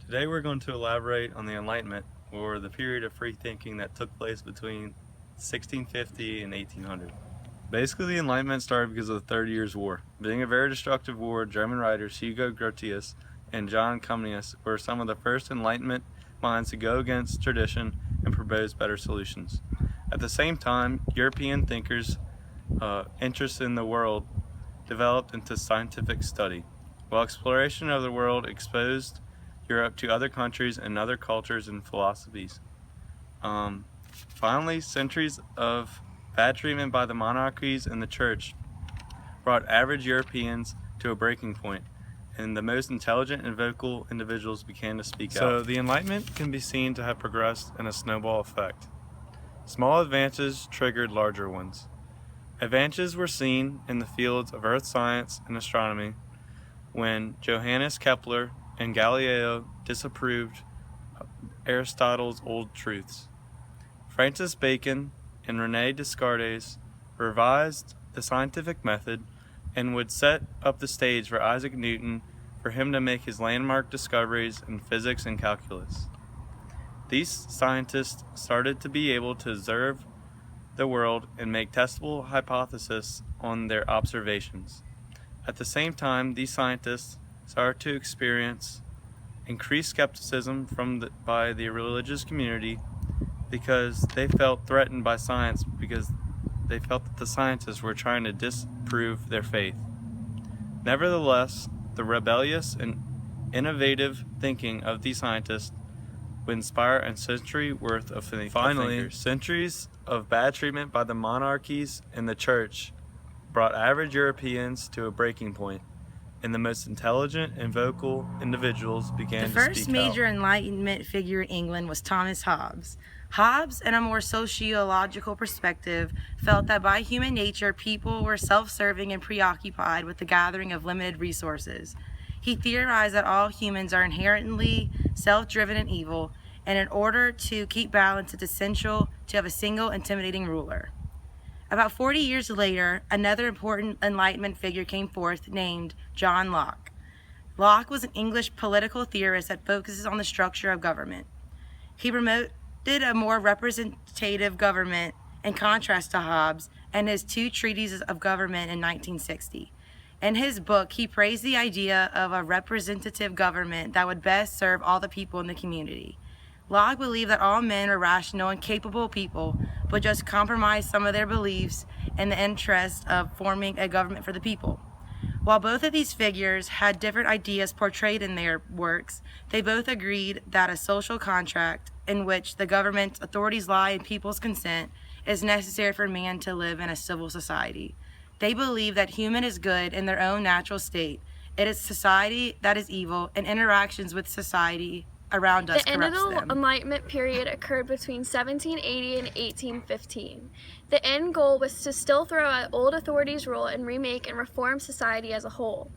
Today we're going to elaborate on the Enlightenment, or the period of free thinking that took place between 1650 and 1800. Basically, the Enlightenment started because of the 30 Years' War. Being a very destructive war, German writers Hugo Grotius and John Comenius were some of the first Enlightenment minds to go against tradition and propose better solutions. At the same time, European thinkers' interest in the world developed into scientific study, while exploration of the world exposed Europe to other countries and other cultures and philosophies. Finally, centuries of bad treatment by the monarchies and the church brought average Europeans to a breaking point, and the most intelligent and vocal individuals began to speak out. So the Enlightenment can be seen to have progressed in a snowball effect. Small advances triggered larger ones. Advances were seen in the fields of earth science and astronomy when Johannes Kepler and Galileo disapproved Aristotle's old truths. Francis Bacon and René Descartes revised the scientific method and would set up the stage for Isaac Newton for him to make his landmark discoveries in physics and calculus. These scientists started to be able to observe the world and make testable hypotheses on their observations. At the same time, these scientists started to experience increased skepticism by the religious community because they felt threatened by science because they felt that the scientists were trying to disprove their faith. Nevertheless, the rebellious and innovative thinking of these scientists would inspire a century worth of thinkers. Finally, centuries of bad treatment by the monarchies and the church brought average Europeans to a breaking point, and the most intelligent and vocal individuals began to speak out. The first major Enlightenment figure in England was Thomas Hobbes. Hobbes, in a more sociological perspective, felt that by human nature, people were self-serving and preoccupied with the gathering of limited resources. He theorized that all humans are inherently self-driven and evil, and in order to keep balance, it's essential to have a single intimidating ruler. About 40 years later, another important Enlightenment figure came forth named John Locke. Locke was an English political theorist that focuses on the structure of government. He promoted a more representative government in contrast to Hobbes and his two treatises of government in 1960. In his book, he praised the idea of a representative government that would best serve all the people in the community. Locke believed that all men are rational and capable people, but just compromise some of their beliefs in the interest of forming a government for the people. While both of these figures had different ideas portrayed in their works, they both agreed that a social contract in which the government's authorities lie in people's consent is necessary for man to live in a civil society. They believe that human is good in their own natural state. It is society that is evil, and interactions with society around us corrupts them. The end of the Enlightenment period occurred between 1780 and 1815. The end goal was to still throw out old authorities' rule and remake and reform society as a whole.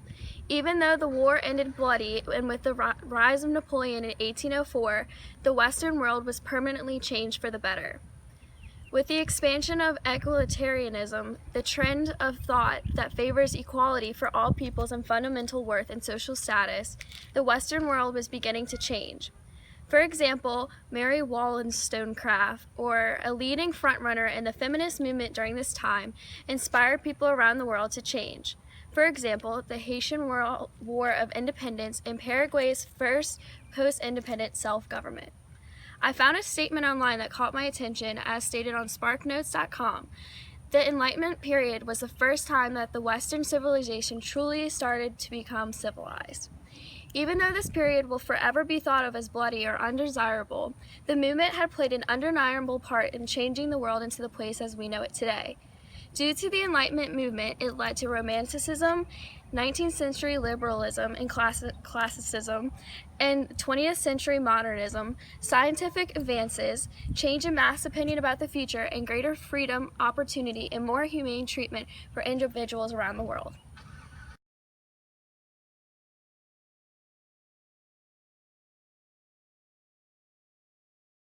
Even though the war ended bloody and with the rise of Napoleon in 1804, the Western world was permanently changed for the better. With the expansion of egalitarianism, the trend of thought that favors equality for all peoples and fundamental worth and social status, the Western world was beginning to change. For example, Mary Wollstonecraft, or a leading frontrunner in the feminist movement during this time, inspired people around the world to change. For example, the Haitian War of Independence and Paraguay's first post-independent self-government. I found a statement online that caught my attention as stated on sparknotes.com. The Enlightenment period was the first time that the Western civilization truly started to become civilized. Even though this period will forever be thought of as bloody or undesirable, the movement had played an undeniable part in changing the world into the place as we know it today. Due to the Enlightenment movement, it led to Romanticism, 19th century liberalism and classicism, and 20th century modernism, scientific advances, change in mass opinion about the future, and greater freedom, opportunity, and more humane treatment for individuals around the world.